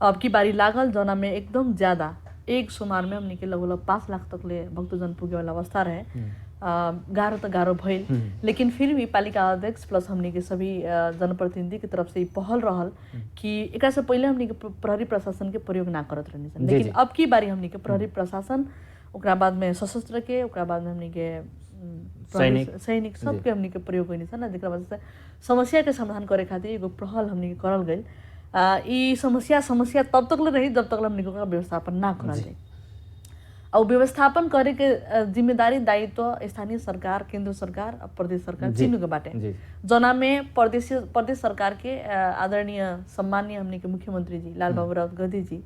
B: अब की बारी लागल जौना में एकदम ज़्यादा एक सोमवार में हमनी के लगभग 5 लाख तक ले भक्तजन पुगे वाला अवस्था रहे। गारो तो गारो भइल, लेकिन फिर भी पालिका अध्यक्ष प्लस हमनी के सभी जनप्रतिनिधि की तरफ से ई पहल रहल कि एकरा से पहले हमनी के प्रहरी प्रशासन के प्रयोग ना करत रहनी सन, लेकिन अब की बारी हमनी के प्रहरी प्रशासन, ओकरा बाद में सशस्त्र के, ओकरा बाद में हमनी के सैनिक सबके हमनी के प्रयोग होनी सन, जेकरा वजह से समस्या के समाधान करे खातिर एगो पहल हमनी के करल गइल। ई समस्या तब तक ले रही जब तक हमनी के व्यवस्थापन ना करल जाए। और व्यवस्थापन करे के जिम्मेदारी दायित्व स्थानीय सरकार, केंद्र सरकार और प्रदेश सरकार तीनों के बाटे, जना में प्रदेश सरकार के आदरणीय सम्मानीय हमनी के मुख्यमंत्री जी लाल बाबू राउत गद्दी जी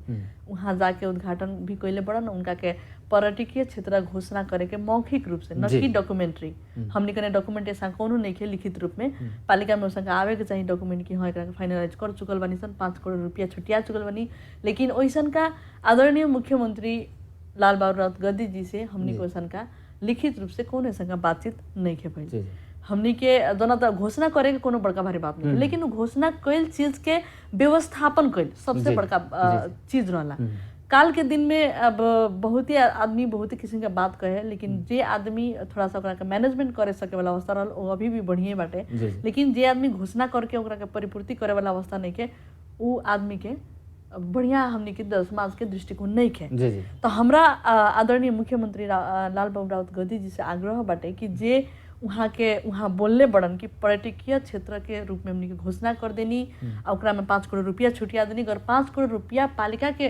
B: वहाँ जाके उद्घाटन भी कैले बड़न। उनका के पर्यटकीय क्षेत्र घोषणा करे के मौखिक रूप से, न कि डॉक्यूमेंट्री, हमनी के डॉक्यूमेंट ऐसा कोनो नहीं के लिखित रूप में पालिका में उसका आवे के चाहिए डॉक्यूमेंट कि हाँ एकरा के फाइनलाइज कर चुकल बानी सन, 5 करोड़ रुपया छुटिया चुकल बानी। लेकिन ओइसन का आदरणीय मुख्यमंत्री लाल बाबू राउत गद्दी जी से हमनी को ऐसा का लिखित रूप से कौन ऐसा बातचीत नहीं के पाई। हमनी के जना तो घोषणा करे के कोनो बड़का भारी बात नहीं, लेकिन घोषणा कैल चीज के व्यवस्थापन कैल सबसे बड़का चीज रहला। काल के दिन में अब बहुत ही आदमी बहुत ही किस्म के बात कहे, लेकिन जे आदमी थोड़ा सा ओकरा के मैनेजमेंट करे सके वाला अवस्था रहल वो अभी भी बढ़िया बाटे। लेकिन जे आदमी घोषणा करके ओकरा के परिपूर्ति करे वाला अवस्था नहीं के, उ आदमी के बढ़िया हमनी के समाज के दृष्टिकोण नहीं है। तो हमरा आदरणीय मुख्यमंत्री लाल बाबू राउत गद्दी जी से आग्रह बाटे कि जे वहाँ बोलले बड़न कि पर्यटकीय क्षेत्र के रूप में हमनी के घोषणा कर देनी, ओकरा में 5 करोड़ रुपया छुटिया देनी। अगर 5 करोड़ रुपया पालिका के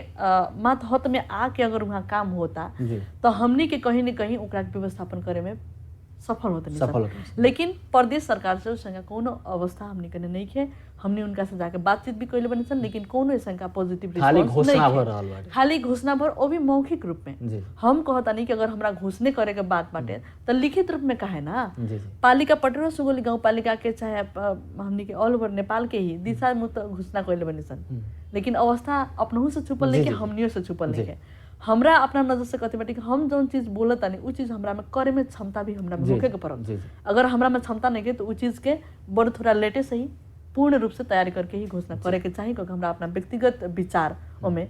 B: मातहत में आके अगर वहाँ काम होता तो हमनी के कहीं न कहीं ओकरा के व्यवस्थापन करे में सफल होते। लेकिन प्रदेश सरकार से उस कोनो अवस्था हमनी के नहीं है। हमने उनका से जाके बातचीत भी कैले बनी सन, लेकिन कोनो ऐसा का पॉजिटिव रिस्पांस नहीं, खाली घोषणा भर, वो भी मौखिक रूप में। हम कहता नहीं कि अगर हमरा घोषणे करे के बात बाटे तो लिखित रूप में कहे ना। पालिका पटना सुगौली गाँव पालिका के चाहे हमनी के ऑल ओवर नेपाल के ही दिशा में तो घोषणा कैले बनी सन, लेकिन अवस्था अपनहु से छुपल नहीं के, हमनियों से छुपल नहीं के। हमरा अपना नजर से कथी बाटे कि हम जौन चीज बोलत तानी उ चीज हमरा में करे में क्षमता भी हमरा में होके के पड़ल। अगर हमरा में क्षमता नहीं के तो उ चीज के बड़ थोड़ा लेटे से ही पूर्ण रूप से तैयारी करके ही घोषणा करे के चाहिए, क्योंकि हमरा अपना व्यक्तिगत विचार में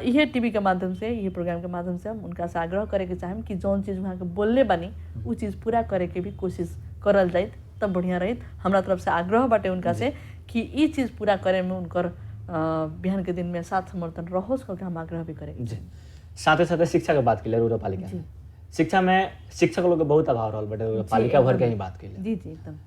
B: यह टीवी के माध्यम से, यह प्रोग्राम के माध्यम से हम उनका से आग्रह करे के चाहेम कि जौन चीज वहाँ के बोलले बानी उ चीज पूरा करे के भी कोशिश करल जाए तब बढ़िया रही। हमरा तरफ से आग्रह बाटे उनका से कि ये चीज पूरा करे में उनकर बिहान के दिन में साथ समर्थन रहोस, क्योंकि हम आग्रह भी करेंगे।
A: साथे साथे शिक्षा के बात के लिए रूरल पालिका में शिक्षा में शिक्षक लोग के बहुत अभाव रहल बटे, पालिका भर के ही बात के लिए।
B: जी एकदम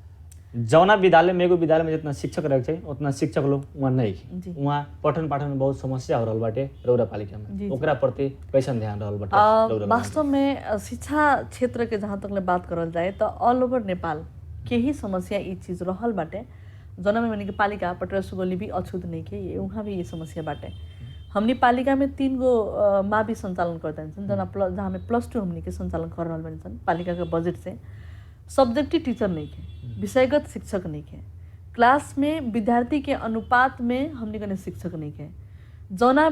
A: जौना विद्यालय में एगो विद्यालय में जितना शिक्षक रहे चाहिए उतना शिक्षक लोग वहाँ नहीं, वहाँ पठन पाठन में बहुत समस्या हो रहल बाटे रूरल पालिका में। ओकरा प्रति कैसन ध्यान रहल बाटे?
B: वास्तव में शिक्षा क्षेत्र के जहाँ तक ले बात करल जाए तो ऑल ओवर नेपाल के ही समस्या ये चीज रहल बाटे, जना में माने कि पालिका पटना सुगौली भी अछूत नहीं के, वहाँ भी ये समस्या बाटे। हमनी पालिका में 3 गो मावी संचालन करते हैं जहाँ में +2 हमनी के संचालन कर रहा बनी पालिका के बजट से। सब्जेक्टिव टीचर नहीं है, विषयगत शिक्षक नहीं है, क्लास में विद्यार्थी के अनुपात में हमनी के शिक्षक नहीं है। जना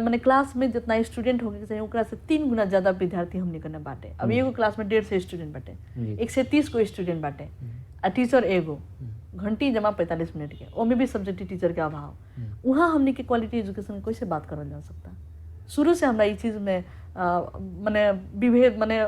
B: माने क्लास में जितना स्टूडेंट होके चाहिए ओकरा से 3 गुना ज्यादा विद्यार्थी हमनी के बाटे। अब एगो क्लास में 150 स्टूडेंट बाटे, 130 को स्टूडेंट बाटे, आ टीचर एगो, घंटी जमा 45 मिनट के, ओमे भी सब्जेक्टिव टीचर के अभाव। वहाँ हमने के क्वालिटी एजुकेशन कैसे बात करल जा सकता? शुरू से हमरा ये चीज में माने विभेद माने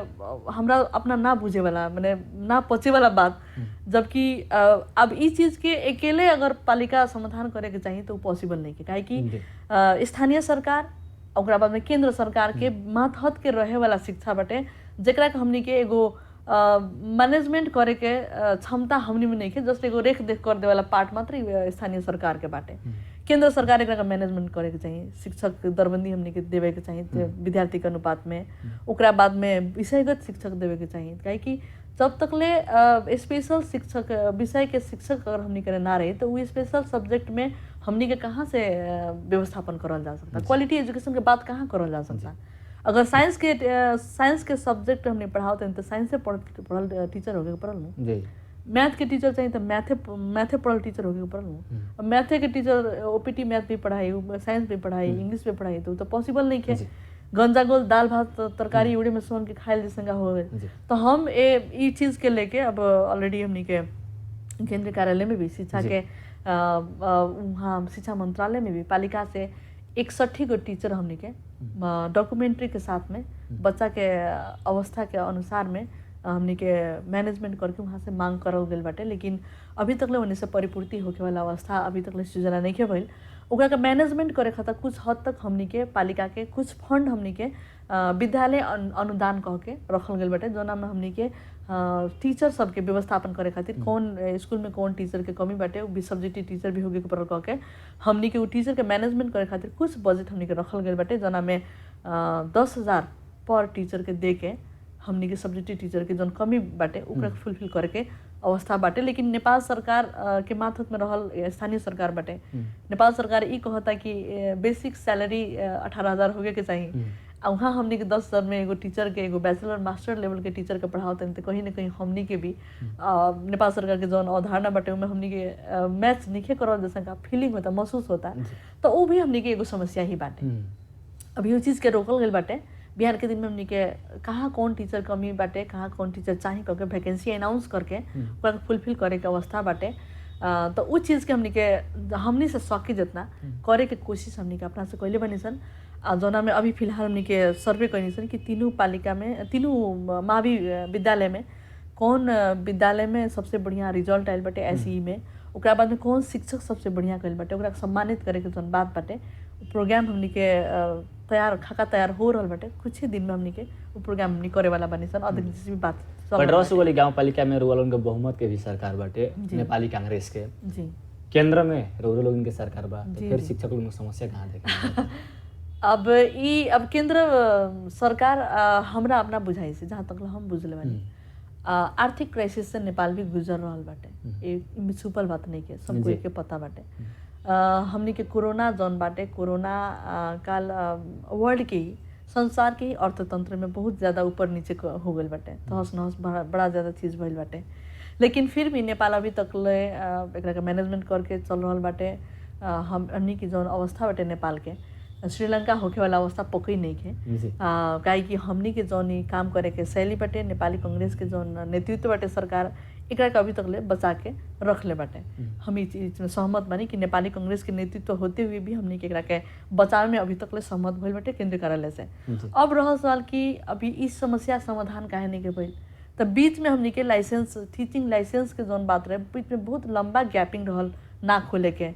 B: हमरा अपना ना बुझे वाला माने ना पचे वाला बात, जबकि अब इस चीज के अकेले अगर पालिका समाधान करे के चाहिए तो पॉसिबल नहीं के, काहे कि स्थानीय सरकार ओकरा बाद में केंद्र सरकार के मातहत के रहे वाला शिक्षा बाटे, जेकरा के हमनी के एगो मैनेजमेंट करे के क्षमता हमनी में नहीं है। जस्ट एगो रेख देख कर दे वाला पार्ट मात्र स्थानीय सरकार के बाटे। केंद्र सरकार एकरा मैनेजमेंट करे के चाहिए, शिक्षक दरबंदी हमनी के देवे के चाहिए विद्यार्थी के अनुपात में, ओकरा बाद में विषयगत शिक्षक देवे के चाहिए, काहे कि जब तक ले स्पेशल शिक्षक विषय के शिक्षक अगर हमनी के ना रही तो वो स्पेशल सब्जेक्ट में हमनी के कहाँ से व्यवस्थापन करल जा सकता, क्वालिटी एजुकेशन के बात कहाँ करल जा सकता। अगर साइंस के सब्जेक्ट हमने पढ़ाओ तो साइंस से पढ़ल टीचर होके पढ़ल नहीं, मैथ के टीचर चाहिए तो मैथे पढ़ल टीचर होके पढ़ल नहीं। अब मैथे के टीचर ओपीटी मैथ भी पढ़ाई, साइंस भी पढ़ाई, इंग्लिश भी पढ़ाई, तो पॉसिबल नहीं है। गंजा गोल दाल भात तरकारी उड़े में सोन के खाइल जैसे हो गए। तो हम ये चीज़ के लेके अब ऑलरेडी हमनी के केंद्रीय कार्यालय में भी शिक्षा के वहाँ शिक्षा मंत्रालय में भी पालिका से 61 गो टीचर हमनी के डॉक्यूमेंट्री के साथ में बच्चा के अवस्था के अनुसार में हमनी के मैनेजमेंट करके वहाँ से मांग करल गई बाटे, लेकिन अभी तक ले उन्हें से परिपूर्ति होके वाला अवस्था अभी तक ले सूचना नहीं के भइल। ओकरा के मैनेजमेंट करे खातिर कुछ हद तक हमनी के पालिका के कुछ फंड हमनी के विद्यालय अनुदान कह के रखल गई बाटे, जोना में हमनी के टीचर सबके व्यवस्थापन करे खातिर कौन स्कूल में कौन टीचर के कमी बाटे, वो सब्जेक्टिव टीचर भी होगे पर कह के हमनी के वो टीचर के मैनेजमेंट करे खातिर कुछ बजट हमनी के रखल गई बाटे, जोना में 10,000 पर टीचर के दे के हमनी के सब्जेक्टिव टीचर के जौन कमी बाटे ओकरा फुलफिल करे के अवस्था बाटे। लेकिन नेपाल सरकार के मातहत में रहल स्थानीय सरकार बाटे, नेपाल सरकार ई कहता कि बेसिक सैलरी 18,000 होगे के चाहिए। वहाँ हमनी के 10,000 में एगो टीचर के एगो बैचलर मास्टर लेवल के टीचर के पढ़ावतन तो कहीं ना कहीं हमनी के भी नेपाल सरकार के जौन अवधारणा बाटे उनमें हमनी के मैच नहीं करल जैसा का फीलिंग होता, महसूस होता, तो वो भी हमनी के एगो समस्या ही बाटे। अभी वो चीज़ के रोकल गई बाटे। बिहार के दिन में हमनी के कहाँ कौन टीचर कमी बाटे, कहाँ कौन टीचर चाहिए करके वैकेंसी अनाउंस करके ओकरा फुलफिल करे के अवस्था बाटे। तो उस चीज़ के हमनी से सकी जितना करे के कोशिश हमनी के अपना से कैले बनी सन। जोना में अभी फिलहाल हमनी के सर्वे कैनी सन कि तीनों पालिका में तीनों मावी विद्यालय में कौन विद्यालय में सबसे बढ़िया रिजल्ट आयल बाटे एसई में, ओकरा बाद में कौन शिक्षक सबसे बढ़िया कैल बाटे, ओकरा सम्मानित करे के जौन बात बाटे प्रोग्राम हमनी के खाका तैयार हो रहा बाटे। कुछ ही दिन में हमनी के वो प्रोग्राम हमनी करे वाला बनी सन। अध्यक्ष जी भी बात
A: पटरसुगोली गाँव पालिका में रुअल के बहुमत के भी सरकार बाटे नेपाली कांग्रेस के
B: जी,
A: केंद्र में रुअल लोगन के सरकार बा, तो फिर शिक्षक लोगन के समस्या कहाँ देखे?
B: अब केंद्र सरकार हमरा अपना बुझाई से जहाँ तक हम बुझले बानी आर्थिक क्राइसिस से नेपाल भी गुजर रहा बाटे, ये छुपल बात नहीं के, सबको के पता बाटे। हमनी के कोरोना जौन बाटे, कोरोना काल वर्ल्ड के ही संसार के ही अर्थतंत्र में बहुत ज़्यादा ऊपर नीचे हो गई बाटे, तहस नहस बड़ा ज़्यादा चीज़ भइल बाटे। लेकिन फिर भी नेपाल अभी तक ले एकरा के मैनेजमेंट करके चल रहा बाटे। हमनी की जौन अवस्था बाटे नेपाल के श्रीलंका होके वाला अवस्था पकई नहीं है, काहे कि हमनी के जौन काम करे के शैली बाटे नेपाली कांग्रेस के जौन नेतृत्व बाटे सरकार एकरा के अभी तक ले बचा के रख ले बाटे। हम इस चीज में सहमत बानी कि नेपाली कांग्रेस के नेतृत्व होते हुए भी हमनी के एकरा के बचाव में अभी तक ले सहमत भइल बाटे केंद्रीय कार्यालय से। अब रह सवाल कि अभी इस समस्या समाधान काहे नहीं के भइल, तो बीच में हमनी के लाइसेंस टीचिंग लाइसेंस के जौन बात रहे बीच में बहुत लंबा गैपिंग रहल ना खोले के,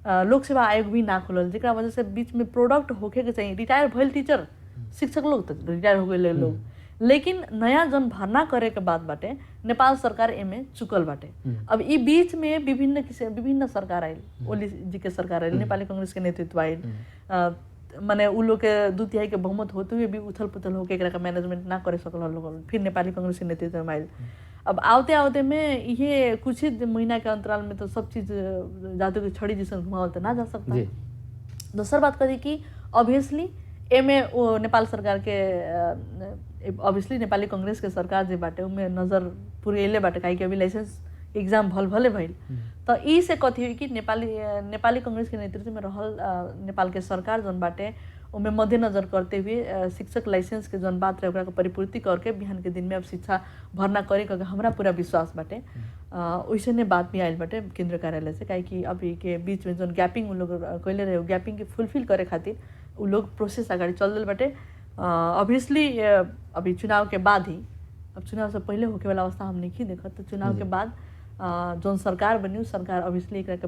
B: लोक सेवा आयोग भी ना खोलल, जेकरा वजह से बीच में प्रोडक्ट होके के चाहिए। रिटायर भइल टीचर शिक्षक लोग तो रिटायर हो गए लोग, लेकिन नया जन भरना करे के बाद बाटे नेपाल सरकार एमे चुकल बाटे। अब ई बीच में विभिन्न सरकार आयल, ओली जी के सरकार आयल, नेपाली कांग्रेस के नेतृत्व आयल, माने उ लोग के 2/3 के बहुमत होते हुए भी उथल पुथल होके एकरा का मैनेजमेंट ना करे सकल लोग, फिर नेपाली कांग्रेस के नेतृत्व में आयल। अब आते में ये कुछ ही महीना के अंतराल में तो सब चीज जादू की छड़ी जैसे घुमावल तो ना जा सकता। दूसर बात करी कि ऑब्वियसली एमे वो नेपाल सरकार के ऑब्वियसली नेपाली कांग्रेस के सरकार जे बाटे उमे नजर पुरेले बाटे, काहे कि अभी लाइसेंस एग्जाम भले भइल। तो ई से कथी हुई कि नेपाली कांग्रेस के नेतृत्व में रहल नेपाल के सरकार जौन बाटे उमे मद्देनजर करते हुए शिक्षक लाइसेंस के जौन बात रहे ओकरा के परिपूर्ति करके बिहान के दिन में अब शिक्षा भरना करे करके हमरा पूरा विश्वास बाटे। वैसे ने बात भी आयल बाटे केंद्रीय कार्यालय से, काहे कि अभी के बीच में जौन गैपिंग उ लोग कैले रहे गैपिंग के फुलफिल करे खातिर उ लोग प्रोसेस अगाडि चल दिल बाटे। ऑब्वियसली अभी चुनाव के बाद ही, अब चुनाव से पहले होके वाला अवस्था हम नहीं देखत, तो चुनाव के बाद जौन सरकार बनी सरकार ऑब्वियसली एकरा के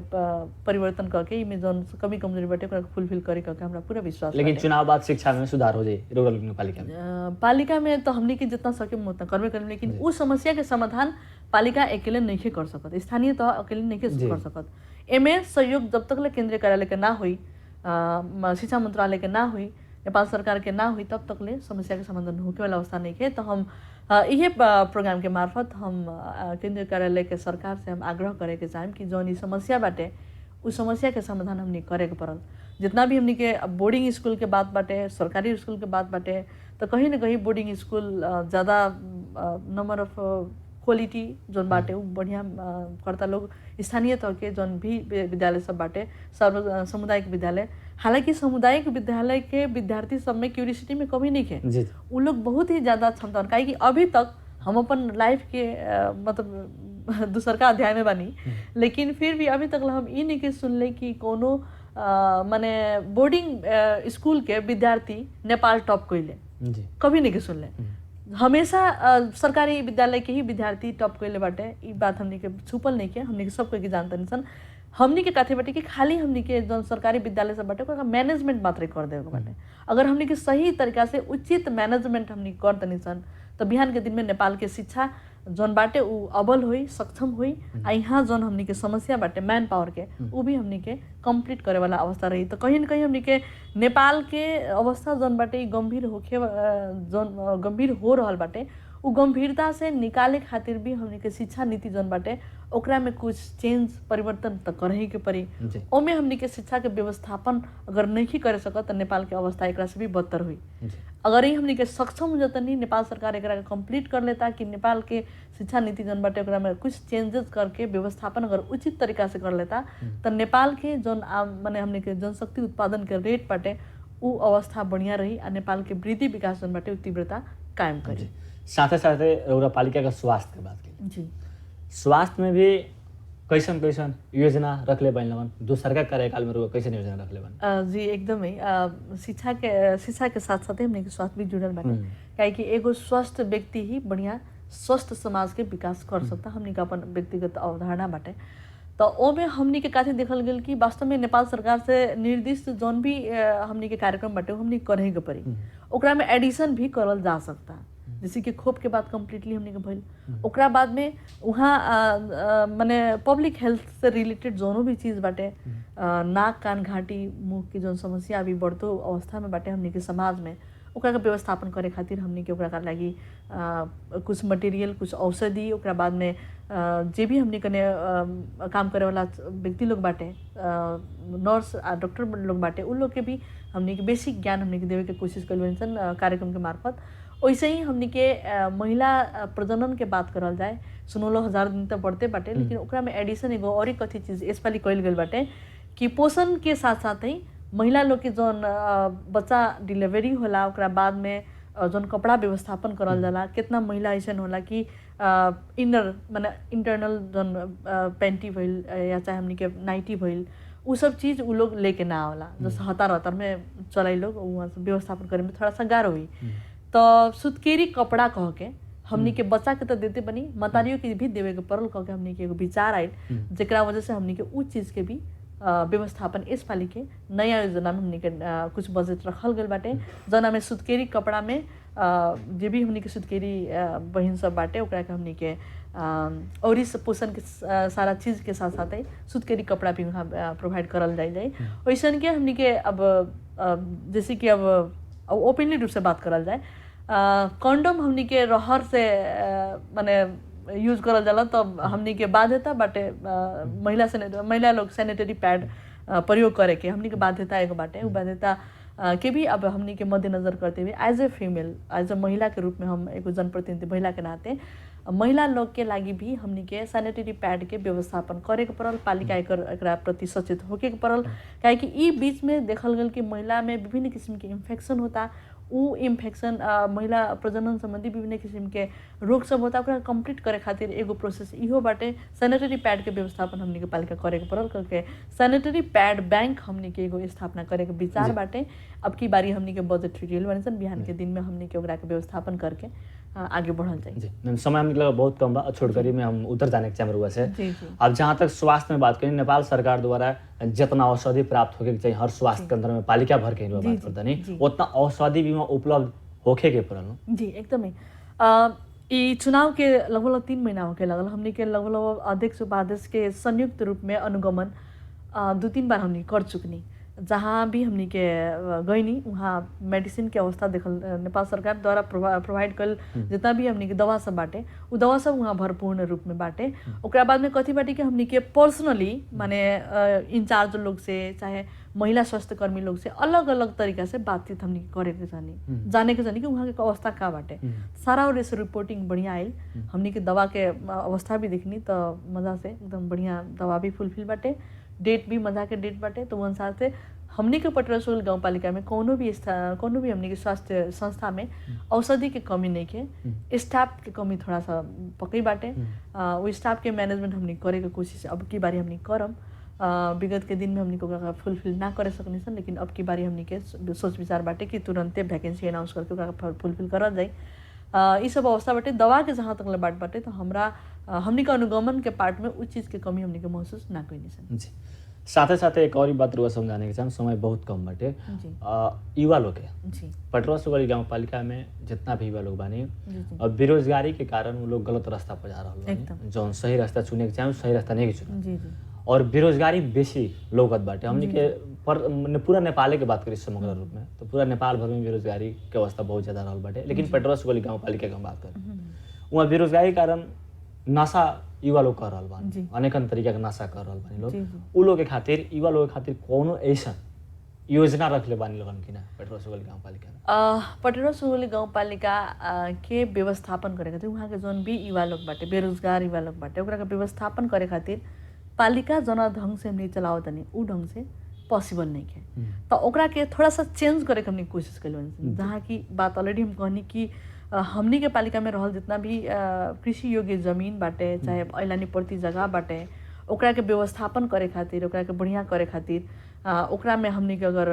B: परिवर्तन करके इमे जौन कमी कमजोरी बाटे ओकरा फुलफिल करे करके हमरा पूरा विश्वास।
A: लेकिन चुनाव बाद शिक्षा में सुधार हो जाए रुरल पालिका में?
B: पालिका में तो हमनी के जितना सके उतना करबे करें, लेकिन उस समस्या के समाधान पालिका अकेले नहीं कर सकत, स्थानीय तह अकेले नहीं कर सकत। एमे सहयोग जब तक ले केंद्रीय कार्यालय के ना हुई, शिक्षा मंत्रालय के ना हुई, नेपाल सरकार के ना हुई, तब तक ले समस्या के समाधान होके वाला अवस्था नहीं है। तो हम यही प्रोग्राम के मार्फत हम केंद्रीय कार्यालय के सरकार से हम आग्रह करे के चाहें कि जौन ई समस्या बाटे उस समस्या के समाधान हमनी करे के पड़ल। जितना भी हमनी के बोर्डिंग स्कूल के बात बाटे, सरकारी स्कूल के बात बाटे, तो कहीं ना कहीं बोर्डिंग स्कूल ज़्यादा नंबर ऑफ क्वालिटी जोन बाटे वो बढ़िया करता लोग। स्थानीय तौर के जोन भी विद्यालय सब बाटे, सर्व सामुदायिक विद्यालय, हालांकि सामुदायिक विद्यालय के विद्यार्थी सब में क्यूरियोसिटी में कमी नहीं है। वो लोग बहुत ही ज़्यादा क्षमता, काहे कि अभी तक हम अपन लाइफ के मतलब दूसर का अध्याय में बनी, लेकिन फिर भी अभी तक हम ये नहीं के सुनले कि कोनो माने बोर्डिंग स्कूल के विद्यार्थी नेपाल टॉप कोइले, कभी नहीं के सुनले। हमेशा सरकारी विद्यालय के ही विद्यार्थी टॉप कोइले बाटे। ये बात हमनी के छुपल नहीं के, हमनी के सब कोई के जानता नहीं सन। हमनी के काथे बाटे कि खाली हमनी के जो सरकारी विद्यालय सब बाटे ओकरा मैनेजमेंट मात्र कर देवे बाटे। अगर हमनी के सही तरीका से उचित मैनेजमेंट हमनी कर तनी सन तो बिहान के दिन में नेपाल के शिक्षा जौन बाटे उ अबल हुई, सक्षम हुई। आ यहाँ जौन हमनी के समस्या बाटे मैन पावर के उ भी हमनी के कंप्लीट करे वाला अवस्था रही। तो कहीं न कहीं हमनी के नेपाल के अवस्था जौन बाटे गंभीर होके जौन गंभीर हो रहल बाटे उ गंभीरता से निकाले खातिर भी हमनी के शिक्षा नीति जौन बाटे ओकरा में कुछ चेंज परिवर्तन तो करे के पड़ी। ओमे हमनी के शिक्षा के व्यवस्थापन अगर नहीं करे सकत तो नेपाल के अवस्था एकरा से भी बदतर हुई। अगर ही हमनी के सक्षम हो जाता नहीं, नेपाल सरकार एकरा के कंप्लीट कर लेता कि नेपाल के शिक्षा नीति जौन बाटे ओकरा में कुछ चेंजेस करके व्यवस्थापन अगर उचित तरीका से कर लेता तो नेपाल के जौन माने हमनी के जनशक्ति उत्पादन के रेट बाटे उ अवस्था बढ़िया रही आ नेपाल के वृद्धि विकास जौन बाटे तीव्रता कायम करी।
A: साथे साथे रउरा पालिका का स्वास्थ्य के बात की
B: जी,
A: स्वास्थ्य में भी कैसन कैसन योजना रखले बन लगन दूसर का कार्यकाल में रुआ कैसन योजना रखले बन?
B: जी एकदम ही शिक्षा के साथ साथ हमने के स्वास्थ्य भी जुड़ल बाटे। काहे कि एगो स्वस्थ व्यक्ति ही बढ़िया स्वस्थ समाज के विकास कर सकता। हमनी का अपन व्यक्तिगत अवधारणा बाटे। तो ओमे हमनी के काथे देखल गेल कि वास्तव में नेपाल सरकार से निर्दिष्ट जौन भी हमनी के कार्यक्रम बाटे हमनी करे के पड़ी, ओकरा में एडिशन भी करल जा सकता। जैसे कि खोप के बाद कम्प्लीटली हमने के भइल, ओकरा बाद में वहाँ माने पब्लिक हेल्थ से रिलेटेड जोनो भी चीज़ बाटे, नाक कान घाटी मुँह की जो समस्या अभी बढ़तो अवस्था में बाटे हमने के समाज में, ओकरा के व्यवस्थापन करे खातिर हमने के ओकरा लागी कुछ मटेरियल, कुछ औषधि, ओकरा बाद में जे भी हमने कने काम करे वाला व्यक्ति लोग बाटे, नर्स आ डॉक्टर लोग बाटे, उन लोग के भी हमने के बेसिक ज्ञान हमने के देवे के कोशिश कइल सन कार्यक्रम के मार्फत। वैसे ही हमनी के महिला प्रजनन के बात करल जाए 16,000 दिन तक बढ़ते बाटे, लेकिन ओकरा में एडिशन एगो और एक कथी चीज़ इस पाली कइल गेल बाटे कि पोषण के साथ साथ ही महिला लोग के जौन बच्चा डिलीवरी होला ओकरा बाद में जौन कपड़ा व्यवस्थापन करल जाला, कितना महिला ऐसन होला कि इनर माने इंटरनल जौन पैंटी भइल या चाहे हमनी के नाइटी भइल उ सब चीज़ उ लोग लेके ना आवला। जैसे हतार में चलाई लोग वहाँ से व्यवस्थापन करे में थोड़ा सा गाढ़ हुई। तो सुतकेरी कपड़ा कह के हमनी के बच्चा के तो देते बनी, मतारियों के भी देवे के पड़ल कह के हमनी के एगो विचार आयल, जेकरा वजह से हमनी के उ चीज़ के भी व्यवस्थापन इस पाली के नया योजना में हमनी के कुछ बजट रखल गल बाटे, जना में सुतकेरी कपड़ा में जे भी हमनी के सुतकेरी बहिन सब बाटे ओकरा के हमनी के और इस पोषण के सारा चीज़ के साथ साथ सुतकेरी कपड़ा भी वहाँ प्रोवाइड करल जाए। वैसन के हमनी के अब जैसे कि अब ओपनली रूप से बात करल जाए, कंडोम हमनी के रहर से माने यूज करल जाला, तब हमनी के बाध्यता बाटे महिला लोग सैनिटरी पैड प्रयोग करे के हमनी के बाध्यता एगो बाटे। उ बाध्यता के भी अब हमनी के मद्देनजर करते हुए as a female, as a महिला के रूप में हम एगो जनप्रतिनिधि महिला के नाते महिला लोग के लागी भी हमनी के सैनिटरी पैड के व्यवस्थापन करे के पड़ल, पालिका एकरा प्रति सचेत होके के पड़ल। काहे कि ई बीच में देखल गल कि महिला में विभिन्न किस्म के इन्फेक्शन होता, उ इन्फेक्शन महिला प्रजनन संबंधी विभिन्न किस्म के रोग सब होता, ओकरा कंप्लीट करे खातिर एगो प्रोसेस इहो बाटे सैनिटरी पैड के व्यवस्थापन हमनी के पालिका करे के पड़ल। करके सैनिटरी पैड बैंक हमनी के एगो स्थापना करे के विचार बाटे। अब की बारी हमनी के बजट रिटेल बने सन, बिहान के दिन में हमनी के ओकरा के व्यवस्थापन करके आगे बढ़ल जाए।
A: जी मैम, समय हम निकला बहुत कम बा, छोड़ करी में हम उधर जाने के चाहे से।
B: जी जी।
A: अब जहाँ तक स्वास्थ्य में बात करें, नेपाल सरकार द्वारा जितना औषधि प्राप्त होके चाहिए हर स्वास्थ्य केंद्र में पालिका भर के बात करता नहीं, उतना औषधि भी वहाँ उपलब्ध होके के पड़ल।
B: जी एकदम ही। ई चुनाव के लगभग 3 महीना होके लगल, हमनी के लगभग अध्यक्ष उपाध्यक्ष के संयुक्त रूप में अनुगमन 2-3 बार हमनी कर चुकनी। जहाँ भी हमनी के गईनी वहाँ मेडिसिन के अवस्था देखल नेपाल सरकार द्वारा प्रोवाइड कल जितना भी हमनी के दवा सब बाटे उ दवा सब वहाँ भरपूर्ण रूप में बाटे। ओकरा बाद में कथी बाटे कि हमनी के पर्सनली माने इंचार्ज लोग से चाहे महिला स्वास्थ्य कर्मी लोग से अलग अलग तरीका से बातचीत हमनी करे के जाने के जानी कि वहाँ के अवस्था का बाटे। सारा और ऐसे रिपोर्टिंग बढ़िया आयल। हमनी के दवा के अवस्था भी देखनी तो मजा से एकदम बढ़िया दवा भी फुलफिल बाटे, डेट भी मजा के डेट बाटे। तो अनुसार से हमनी के पटरा सुगल गाँव पालिका में कोनो भी हमनी के स्वास्थ्य संस्था में औषधि के कमी नहीं के, स्टाफ के कमी थोड़ा सा पकई बाटे। वो स्टाफ के मैनेजमेंट हमनी करे के कोशिश अब की बारी हमनी करम। विगत के दिन में हमनी को फुलफिल ना करे सकनी सन, लेकिन अब की बारी हमनी के सोच विचार बाटे कि तुरंते वैकेंसी अनाउंस करके ओकरा फुलफिल करल जाए। ये सब अवस्था बाटे। दवा के जहाँ तक बात बाटे तो हमरा हमनी के अनुगमन के पार्ट में उस चीज़ के कमी हमनी के महसूस ना कईनी सन।
A: जी, साथे साथे एक और बात रुआ समझाने के चाहम, समय बहुत कम बाटे। युवा लोग के पटरा सुगल गाँव पालिका में जितना भी युवा लोग बानी अब बेरोजगारी के कारण वो लोग गलत रास्ता पर जा रहा है। जौन सही रास्ता चुने के चाहे सही रास्ता नहीं चुने और बेरोजगारी बेसी लोगत बाटे। हमनी के पूरा नेपाल के बात करी समग्र रूप में तो पूरा नेपाल भर में बेरोजगारी के अवस्था बहुत ज्यादा रहल बाटे। लेकिन पटरा सुगल गाँव पालिका के हम बात करें वहाँ बेरोजगारी के कारण नशा युवा लोग कर रहल बानी, अनेकन तरीका के नशा कर रहल बानी लोग। उ लोग के खातिर युवा लोग के खातिर कोनो ऐसा योजना रखले बानी लोगन की ना पटरा सुगल गाँव पालिका में?
B: पटरा सुगल गाँव पालिका के व्यवस्थापन करे खातिर वहाँ के जोन भी युवा लोग बाटे, बेरोजगार युवा लोग बाटे, ओकरा के व्यवस्थापन करे खातिर पालिका जना ढंग से हमनी चलाओ तनी उ ढंग से पॉसिबल नहीं है। तो ओकरा के थोड़ा सा चेंज करे के हमनी कोशिश कइल। जहाँ की बात ऑलरेडी हम कहनी कि हमनी के पालिका में रहल जितना भी कृषि योग्य जमीन बाटे चाहे ऐलानी प्रति जगह बाटे ओकरा के व्यवस्थापन करे खातिर, ओकरा के बढ़िया करे खातिर ओकरा में हमनी के अगर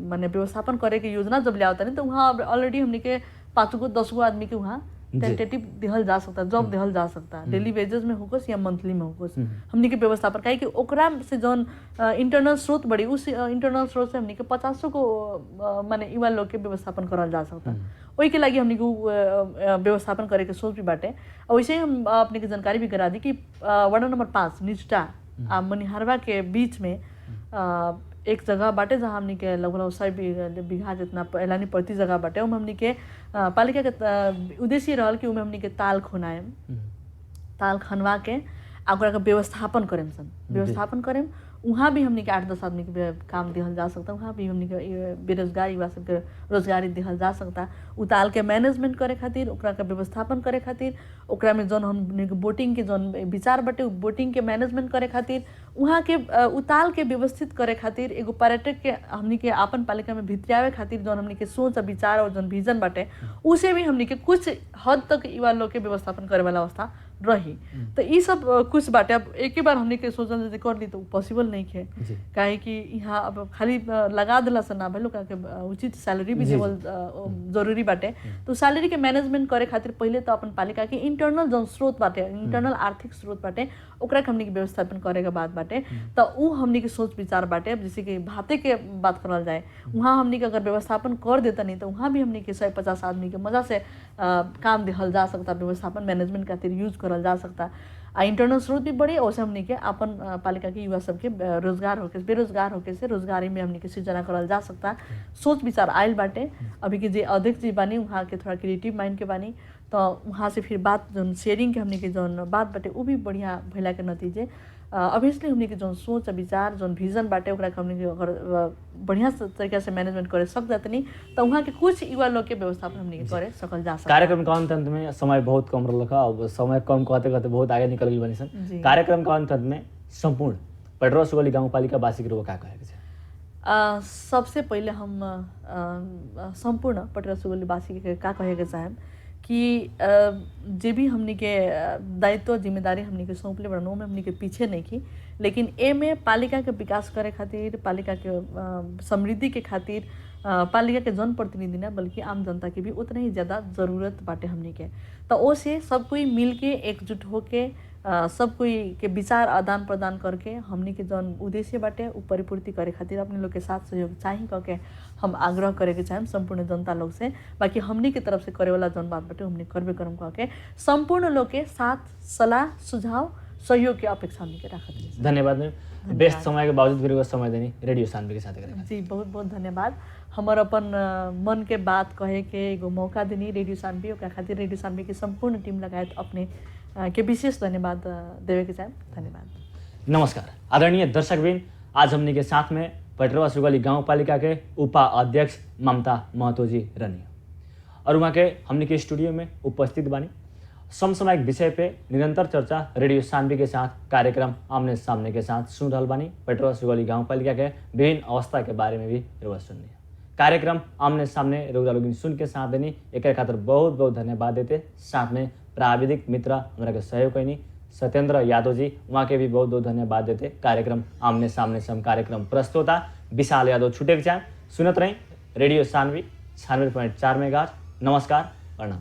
B: माने व्यवस्थापन करे के योजना जब ले आवता नहीं तो वहाँ ऑलरेडी हमनी के 5 गो 10 गो आदमी के वहाँ टेंटेटिव दिहल जा सकता, जॉब दिहल जा सकता, डेली वेजेस में होकस या मंथली में होकस हमनी के व्यवस्थापन। काहे कि ओकरा से जौन इंटरनल स्रोत बड़ी उस इंटरनल स्रोत से हमनी के 50 को माने युवा लोग के व्यवस्थापन करल जा सकता। वही के लगी हमनी को व्यवस्थापन करे के सोच भी बाटे। वैसे ही हम अपने के जानकारी भी करा दी कि वार्ड नंबर 5 निष्ठा मनिहारवा के बीच में एक जगह बाटे जहाँ हमनी के लगभग 100 बीघा जितना ऐलानी प्रति जगह बाटे। उमें हमनी के पालिका के उद्देश्य रहल कि उमें हमनी के ताल खोनाएम, ताल खनवा के ओकरा के व्यवस्थापन करेम सन, व्यवस्थापन करेम। वहाँ भी हमनी के 8-10 आदमी के काम दिहल जा सकता, वहाँ भी हमनी के बेरोजगार युवा सबके रोजगारी दिहल जा सकता। उताल के मैनेजमेंट करे खातिर, ओकरा के व्यवस्थापन करे खातिर, ओकरा में जौन हमनी के बोटिंग के जौन विचार बाटे बोटिंग के मैनेजमेंट करे खातिर, वहाँ के उताल के व्यवस्थित करे खातिर एगो पर्यटक के हमनी के आपन पालिका में भितरियावे खातिर जौन हमनी के सोच और विचार और जौन विजन बाटे उसे भी हमनी के कुछ हद तक युवा लोग के व्यवस्थापन करे वाला अवस्था रही। तो ये सब कुछ बाटे। अब एक ही बार हमने के सोचल यदि कर ली तो पॉसिबल नहीं है। काहे कि यहाँ अब खाली लगा दिला से ना भाई लोग के उचित सैलरी भी देवल जरूरी बाटे। तो सैलरी के मैनेजमेंट करे खातिर पहले तो अपन पालिका के इंटरनल जौन स्रोत बाटे, इंटरनल आर्थिक स्रोत बाटे ओकरा के हमनी के व्यवस्थापन करे के बात बाटे। तो उ हमनी के सोच विचार बाटे। अब जैसे कि भाते के बात करल जाए वहाँ हमनी के अगर व्यवस्थापन कर देता नहीं तो वहाँ भी हमनी के 150 आदमी के मजा से काम दिहल जा सकता, व्यवस्थापन मैनेजमेंट खातिर यूज करल जा सकता। इंटरनल स्रोत भी बढ़ी और हमनी के अपन पालिका के युवा सबके रोजगार होके बेरोजगार होके से रोजगारी में हमनी के सृजना करल जा सकता। सोच विचार आयल बाटे। अभी के जे अध्यक्ष जी बानी वहाँ के थोड़ा क्रिएटिव माइंड के बानी तो वहाँ से फिर बात जौन शेयरिंग के हमनी के जौन बात बाटे वो भी बढ़िया भइला के नतीजे ऑब्वियसली हमनी के जौन सोच विचार जौन विजन बाटे ओकरा के हमनी के अगर बढ़िया तरीका से मैनेजमेंट करे सक जातनी तो वहाँ के कुछ युवा लोग के व्यवस्थापन हमनी के करे सकल जा सकता।
A: कार्यक्रम के अंत में समय बहुत कम रहल का, अब समय कम कहते कहते बहुत आगे निकल गई बनी सन। कार्यक्रम के अंत में संपूर्ण पटरा सुगल गाँव पालिका वासी के का कहे के
B: सबसे पहले हम संपूर्ण पटरा सुगल वासी के का कहे के चाहेम कि जे भी हमनी के दायित्व जिम्मेदारी हमनी के सौंपले बड़न में हमनी के पीछे नहीं की, लेकिन ए में पालिका के विकास करे खातिर, पालिका के समृद्धि के खातिर पालिका के जनप्रतिनिधि ना बल्कि आम जनता की भी उतना ही ज़्यादा ज़रूरत बाटे हमनी के। तो ओसे सब कोई मिल के एकजुट होके सब कोई के विचार आदान प्रदान करके हमनी के जौन उद्देश्य बाटे उ परिपूर्ति करे खातिर अपने लोग के साथ सहयोग चाही करके हम आग्रह करे के चाहेम संपूर्ण जनता लोग से। बाकी हमनी के तरफ से करे वाला जौन बात बाटे हमनी करबे करम करके संपूर्ण लोग के साथ सलाह सुझाव सहयोग के अपेक्षा हमने के रखत रही।
A: धन्यवाद मैम। बेस्ट समय के बावजूद फिर समय देनी रेडियो सानवी के साथ करें।
B: जी बहुत बहुत धन्यवाद। हमर अपन मन के बात कहे के एगो मौका देनी रेडियो सानवी, ओकरा खातिर रेडियो सानवी के संपूर्ण टीम लगायत अपने के विशेष धन्यवाद देवे के चाहे। धन्यवाद।
A: नमस्कार आदरणीय दर्शकबिन, आज हमने के साथ में पटरवा सुगली गाउँपालिका के उपाध्यक्ष ममता महतो जी रहनी और वहाँ के हमने के स्टूडियो में उपस्थित बानी। समसामयिक विषय पे निरंतर चर्चा रेडियो सानवी के साथ कार्यक्रम आमने सामने के साथ सुन रहा बानी। पटरवा सुगली गाउँपालिका के विभिन्न अवस्था के बारे में भी रुआ सुननी। कार्यक्रम आमने सामने रुआ लोग सुन के साथ देनी एक खातिर बहुत बहुत धन्यवाद देते। साथ में प्राविधिक मित्र हमारा के सहयोग कैनी सत्येंद्र यादव जी, वहाँ के भी बहुत बहुत धन्यवाद देते। कार्यक्रम आमने सामने से हम कार्यक्रम प्रस्तोता विशाल यादव छुटे के चाहे सुनत रही रेडियो सानवी 96.4 मेगाहर्ट्ज। नमस्कार, प्रणाम।